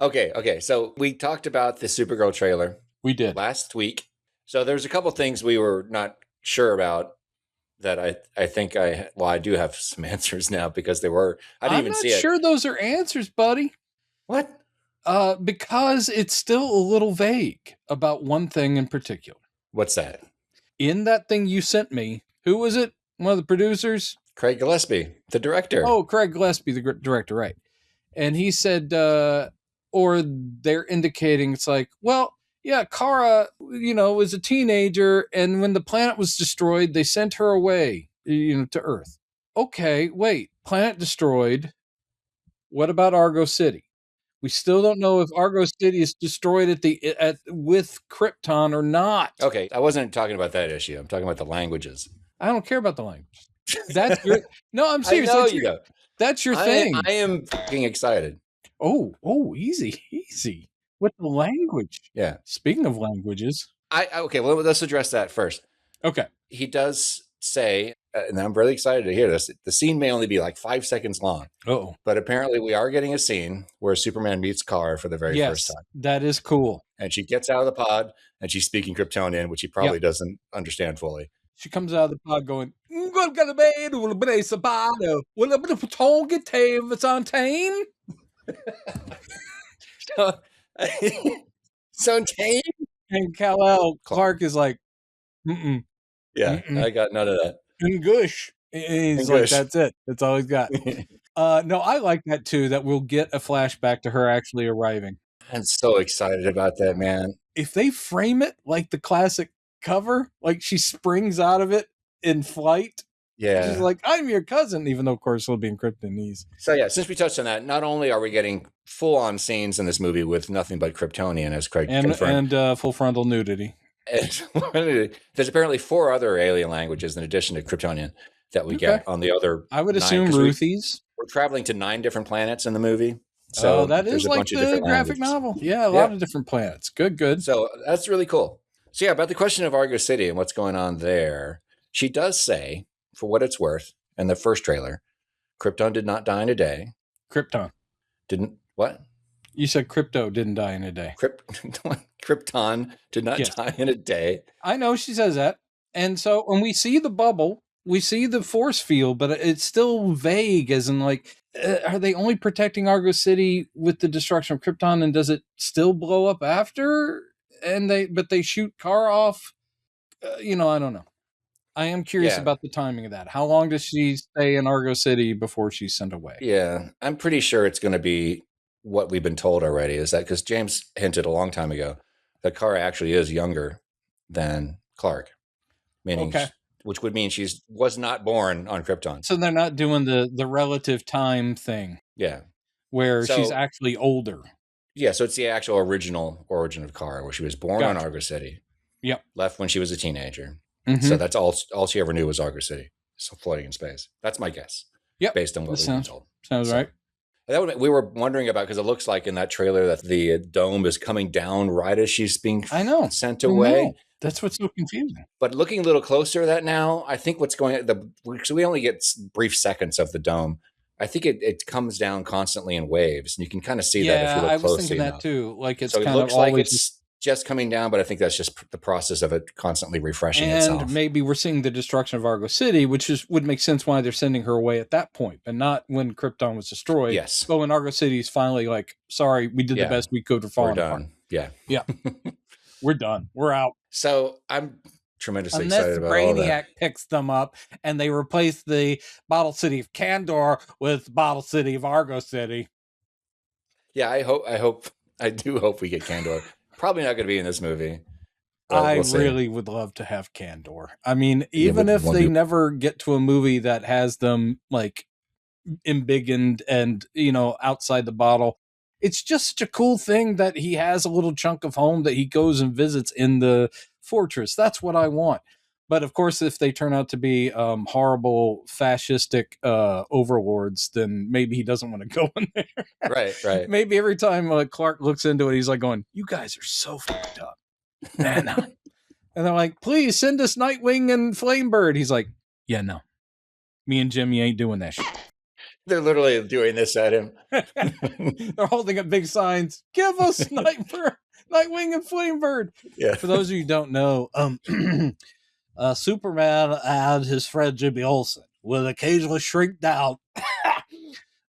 Okay. So we talked about the Supergirl trailer. We did last week. So there's a couple things we were not sure about that I think I do have some answers now because I didn't even see it. I'm not sure those are answers, buddy. What? Because it's still a little vague about one thing in particular. What's that? In that thing you sent me, who was it? One of the producers? Craig Gillespie, the director. Oh, Craig Gillespie, the director, right. And he said, or they're indicating it's like, well, yeah, Kara, was a teenager, and when the planet was destroyed, they sent her away, to Earth. Okay, wait, planet destroyed. What about Argo City? We still don't know if Argo City is destroyed with Krypton or not. Okay, I wasn't talking about that issue. I'm talking about the languages. I don't care about the language. That's your. No, I'm serious. That's your thing. I am fucking excited. Oh, easy. With the language. Yeah. Speaking of languages. Okay, well, let's address that first. Okay. He does say, and I'm really excited to hear this, the scene may only be like 5 seconds long. Oh. But apparently we are getting a scene where Superman meets Kara for the very first time. That is cool. And she gets out of the pod and she's speaking Kryptonian, which he probably doesn't understand fully. She comes out of the pod going, So tame. And Kal-El Clark is like, mm-mm. Yeah, mm-mm. I got none of that. And gush. And he's like, that's it. That's all he's got. No, I like that too, that we'll get a flashback to her actually arriving. I'm so excited about that, man. If they frame it like the classic cover, like she springs out of it in flight. Yeah. She's like, I'm your cousin, even though, of course, it'll be in Kryptonese. So, yeah, since we touched on that, not only are we getting full-on scenes in this movie with nothing but Kryptonian, as Craig confirmed. And full frontal nudity. There's apparently 4 other alien languages in addition to Kryptonian that we get on the other. I would assume Ruthie's. We're traveling to 9 different planets in the movie. So that is like the graphic novel. Yeah, a lot of different planets. Good. So that's really cool. So, yeah, about the question of Argo City and what's going on there, she does say, for what it's worth, in the first trailer, Krypton did not die in a day. Krypton. Didn't, what? You said crypto didn't die in a day. Krypton did not die in a day. I know she says that. And so when we see the bubble, we see the force field, but it's still vague as in like, are they only protecting Argo City with the destruction of Krypton, and does it still blow up after? But they shoot Kara off. I don't know. I am curious about the timing of that. How long does she stay in Argo City before she's sent away? Yeah, I'm pretty sure it's going to be what we've been told already, is that because James hinted a long time ago that Kara actually is younger than Clark, meaning which would mean she was not born on Krypton. So they're not doing the relative time thing. Yeah. Where she's actually older. Yeah, so it's the actual original origin of Kara, where she was born on Argo City. Yep. Left when she was a teenager. Mm-hmm. So that's all she ever knew was Argo City. So floating in space. That's my guess. Yep. Based on what we've been told. Sounds right. We were wondering about, because it looks like in that trailer that the dome is coming down right as she's being sent away. That's what's so confusing. But looking a little closer at that now, I think what's going on, so we only get brief seconds of the dome. I think it comes down constantly in waves, and you can kind of see that if you look closely. Yeah, I was thinking that too. Like it looks like it's just coming down, but I think that's just the process of it constantly refreshing itself. And maybe we're seeing the destruction of Argo City, which would make sense why they're sending her away at that point, but not when Krypton was destroyed. Yes. But when Argo City is finally like, sorry, we did the best we could for falling apart. Yeah. Yeah. We're done. We're out. So I'm tremendously excited about Brainiac all that. picks them up and they replace the Bottle City of Kandor with Bottle City of Argo City. Yeah, I do hope we get Kandor. Probably not going to be in this movie. I really would love to have Kandor. I mean, even if they never get to a movie that has them like embiggened and, outside the bottle, it's just such a cool thing that he has a little chunk of home that he goes and visits in the fortress. That's what I want. But of course, if they turn out to be horrible fascistic overlords, then maybe he doesn't want to go in there. Right. Maybe every time Clark looks into it, he's like going, "You guys are so fucked up, man." And they're like, "Please send us Nightwing and Flamebird." He's like, "Yeah, no, me and Jimmy ain't doing that shit." They're literally doing this at him. They're holding up big signs. Give us Nightwing and Flamebird. Yeah. For those of you who don't know, Superman and his friend Jimmy Olsen would occasionally shrink down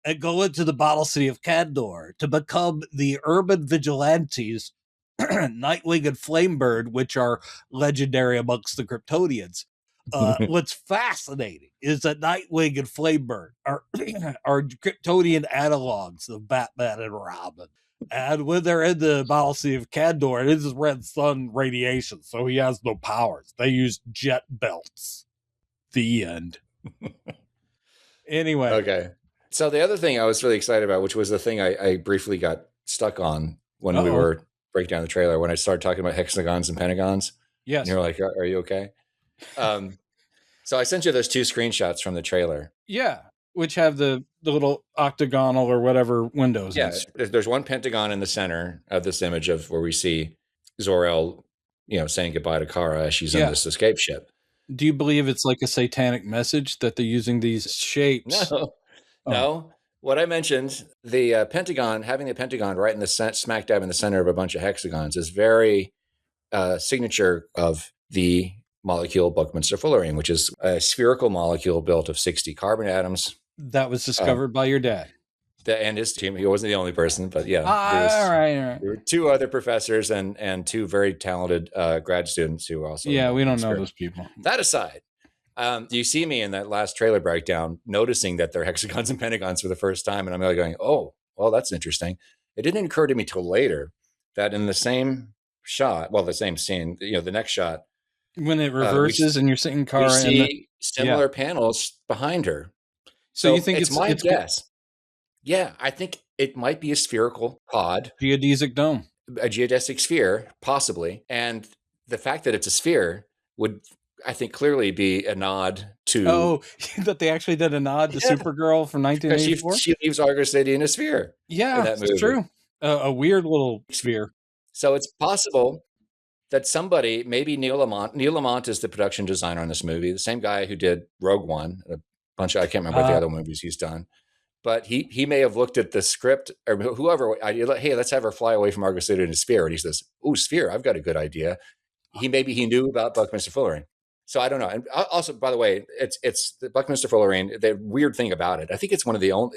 and go into the bottle city of Kandor to become the urban vigilantes, Nightwing and Flamebird, which are legendary amongst the Kryptonians. What's fascinating is that Nightwing and Flamebird are Kryptonian analogs of Batman and Robin. And when they're in the bottle city of Kandor, it is red sun radiation, so he has no powers. They use jet belts. The end. Anyway. Okay. So the other thing I was really excited about, which was the thing I briefly got stuck on when we were breaking down the trailer, when I started talking about hexagons and pentagons. Yes. And you're like, are you okay? So I sent you those 2 screenshots from the trailer. Yeah. Which have the little octagonal or whatever windows. Yeah, there's one pentagon in the center of this image of where we see Zor-el, saying goodbye to Kara as she's in this escape ship. Do you believe it's like a satanic message that they're using these shapes? No. What I mentioned, the pentagon, having the pentagon right in the smack dab in the center of a bunch of hexagons is very signature of the molecule buckminsterfullerene, which is a spherical molecule built of 60 carbon atoms. That was discovered by your dad. And his team. He wasn't the only person, but yeah. All right. There were 2 other professors and 2 very talented grad students who also. Yeah, we don't know those people. That aside, you see me in that last trailer breakdown noticing that they're hexagons and pentagons for the first time. And I'm really going, oh, well, that's interesting. It didn't occur to me till later that in the same shot, the same scene, the next shot. When it reverses and you're seeing Kara. We see similar panels behind her. So you think it's my guess. Yeah, I think it might be a spherical pod. Geodesic dome. A geodesic sphere, possibly. And the fact that it's a sphere would, I think, clearly be a nod to... Oh, that they actually did a nod to Supergirl from 1984? She leaves Argo City in a sphere. Yeah, that's true. A weird little sphere. So it's possible that somebody, maybe Neil Lamont... Neil Lamont is the production designer on this movie, the same guy who did Rogue One, a bunch of... I can't remember the other movies he's done. But he may have looked at the script or whoever, hey, let's have her fly away from Argo City in a sphere. And he says, oh, sphere, I've got a good idea. He knew about buckminsterfullerene. So I don't know. And also, by the way, it's the buckminsterfullerene. The weird thing about it, I think it's one of the only,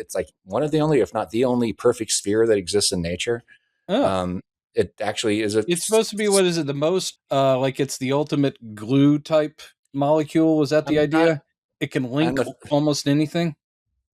if not the only perfect sphere that exists in nature. Oh. It actually is it's supposed to be, what is it? The most, it's the ultimate glue type molecule. Was that the idea? It can link almost anything.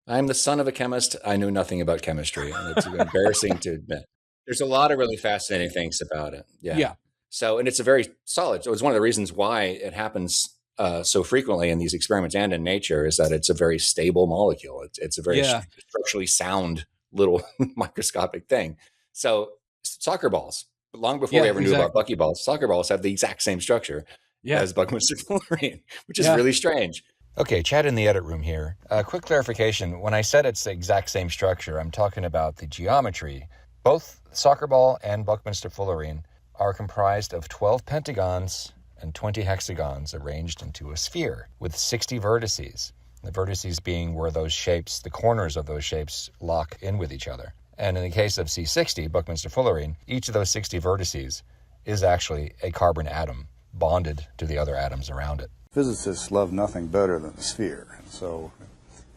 I'm the son of a chemist. I knew nothing about chemistry, and it's embarrassing to admit. There's a lot of really fascinating things about it. Yeah. So, and it's a very solid. So it's one of the reasons why it happens so frequently in these experiments and in nature is that it's a very stable molecule. It's a very structurally sound little microscopic thing. So soccer balls, long before we ever knew about buckyballs, soccer balls have the exact same structure as buckminsterfullerene, which is really strange. Okay, Chad in the edit room here. Quick clarification. When I said it's the exact same structure, I'm talking about the geometry. Both soccer ball and buckminsterfullerene are comprised of 12 pentagons and 20 hexagons arranged into a sphere with 60 vertices. The vertices being where those shapes, the corners of those shapes, lock in with each other. And in the case of C60, buckminsterfullerene, each of those 60 vertices is actually a carbon atom bonded to the other atoms around it. Physicists love nothing better than a sphere. So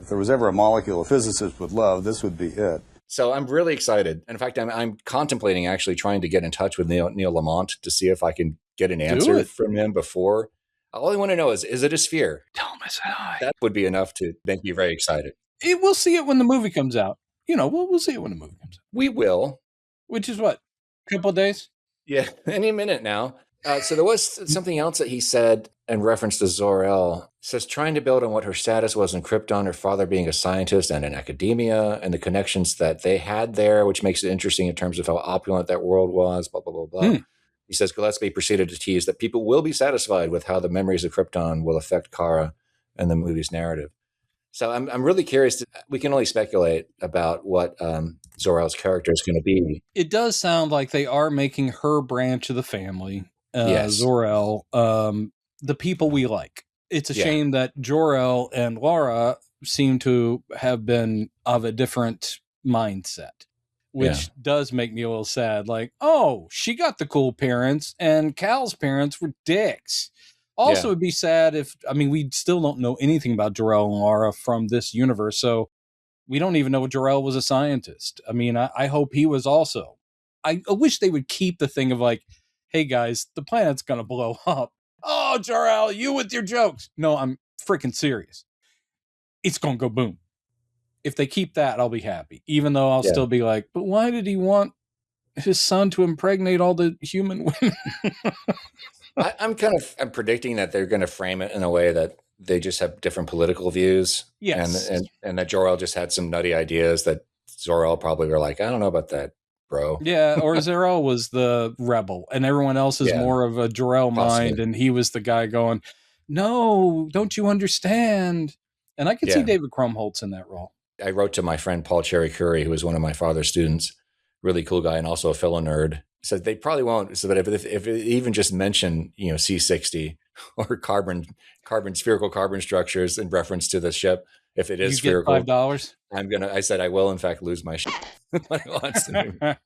if there was ever a molecule a physicist would love, this would be it. So I'm really excited. In fact, I'm contemplating actually trying to get in touch with Neil Lamont to see if I can get an answer from him before. All I want to know is it a sphere? Tell him I said hi. That would be enough to make me very excited. We'll see it when the movie comes out. We'll see it when the movie comes out. We will. Which is what? A couple of days? Yeah, any minute now. So there was something else that he said in reference to zor-el. It says, trying to build on what her status was in Krypton, her father being a scientist and in academia, and the connections that they had there, which makes it interesting in terms of how opulent that world was, blah, blah, blah, blah. He says, Gillespie proceeded to tease that people will be satisfied with how the memories of Krypton will affect Kara and the movie's narrative. So I'm really curious. We can only speculate about what Zor-el's character is going to be. It does sound like they are making her branch of the family. Zor-el, the people we like. It's a shame that Jor-el and Laura seem to have been of a different mindset, which does make me a little sad. Like, oh, she got the cool parents and Cal's parents were dicks. Also, it'd be sad if, I mean, we still don't know anything about Jor-El and Lara from this universe. So we don't even know Jor-El was a scientist. I mean, I hope he was also. I wish they would keep the thing of like, hey guys, the planet's going to blow up. Oh, Jor-El, you with your jokes. No, I'm freaking serious. It's going to go boom. If they keep that, I'll be happy. Even though I'll still be like, but why did he want his son to impregnate all the human women? I'm predicting that they're going to frame it in a way that they just have different political views. Yes. And that Jor-El just had some nutty ideas that Zor-El probably were like, I don't know about that, bro. Yeah, or Zor-El was the rebel and everyone else is more of a Jor-El mind, and he was the guy going, no, don't you understand? And I could see David Krumholtz in that role. I wrote to my friend Paul Cherry Curry, who was one of my father's students, really cool guy and also a fellow nerd. Said they probably won't. So, but if it even just mention, C60 or spherical carbon structures in reference to the ship, if it is spherical, $5. I said I will in fact lose my shit when it wants to.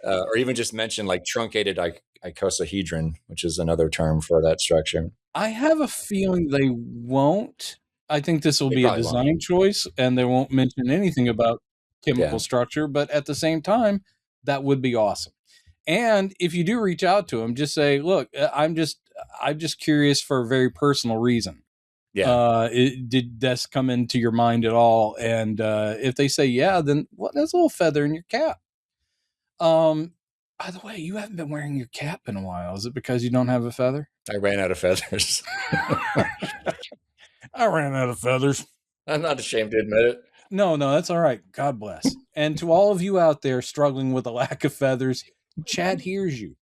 Or even just mention like truncated icosahedron, which is another term for that structure. I have a feeling they won't. I think this will be a design choice, and they won't mention anything about chemical structure. But at the same time, that would be awesome. And if you do reach out to them, just say, "Look, I'm just curious for a very personal reason. Yeah, did this come into your mind at all?" And if they say yeah, then there's a little feather in your cap. By the way, you haven't been wearing your cap in a while. Is it because you don't have a feather? I ran out of feathers. I ran out of feathers. I'm not ashamed to admit it. No, that's all right. God bless. And to all of you out there struggling with a lack of feathers, Chad hears you.